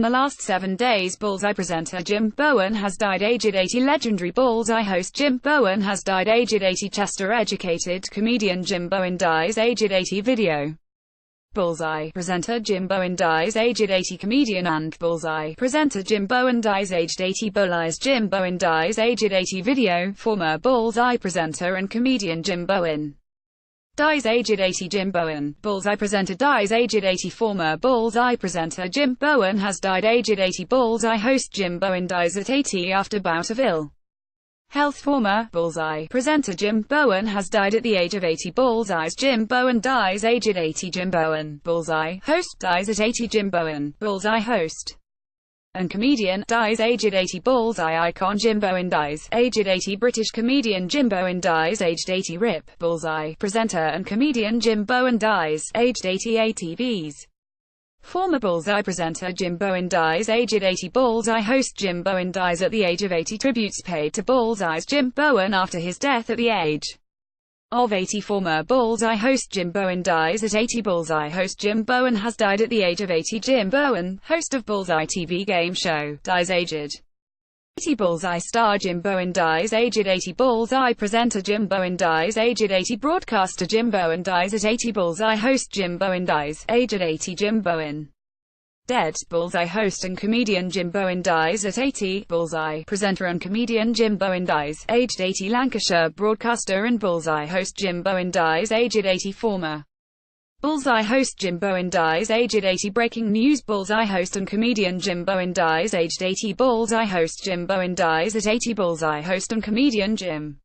the last 7 days, Bullseye presenter Jim Bowen has died aged 80. Legendary Bullseye host Jim Bowen has died aged 80. Chester-educated comedian Jim Bowen dies aged 80. Video. Bullseye presenter Jim Bowen dies aged 80. Comedian and Bullseye presenter Jim Bowen dies aged 80. Bullseye's Jim Bowen dies aged 80. Video. Former Bullseye presenter and comedian Jim Bowen dies aged 80. Jim Bowen, Bullseye presenter, dies aged 80. Former Bullseye presenter Jim Bowen has died aged 80. Bullseye host Jim Bowen dies at 80 after bout of ill health. Former Bullseye presenter Jim Bowen has died at the age of 80. Bullseye's Jim Bowen dies aged 80. Jim Bowen, Bullseye host, dies at 80. Jim Bowen, Bullseye host and comedian, dies aged 80. Bullseye icon Jim Bowen dies aged 80. British comedian Jim Bowen dies aged 80. RIP. Bullseye presenter and comedian Jim Bowen dies aged 80. ATV's former Bullseye presenter Jim Bowen dies aged 80. Bullseye host Jim Bowen dies at the age of 80. Tributes paid to Bullseye's Jim Bowen after his death at the age of 80. Former Bullseye host Jim Bowen dies at 80. Bullseye host Jim Bowen has died at the age of 80. Jim Bowen, host of Bullseye TV game show, dies aged 80. Bullseye star Jim Bowen dies aged 80. Bullseye presenter Jim Bowen dies aged 80. Broadcaster Jim Bowen dies at 80. Bullseye host Jim Bowen dies aged 80. Jim Bowen dead. Bullseye host and comedian Jim Bowen dies at 80. Bullseye presenter and comedian Jim Bowen dies aged 80. Lancashire broadcaster and Bullseye host Jim Bowen dies aged 80. Former Bullseye host Jim Bowen dies aged 80. Breaking news: Bullseye host and comedian Jim Bowen dies aged 80. Bullseye host Jim Bowen dies at 80. Bullseye host and comedian Jim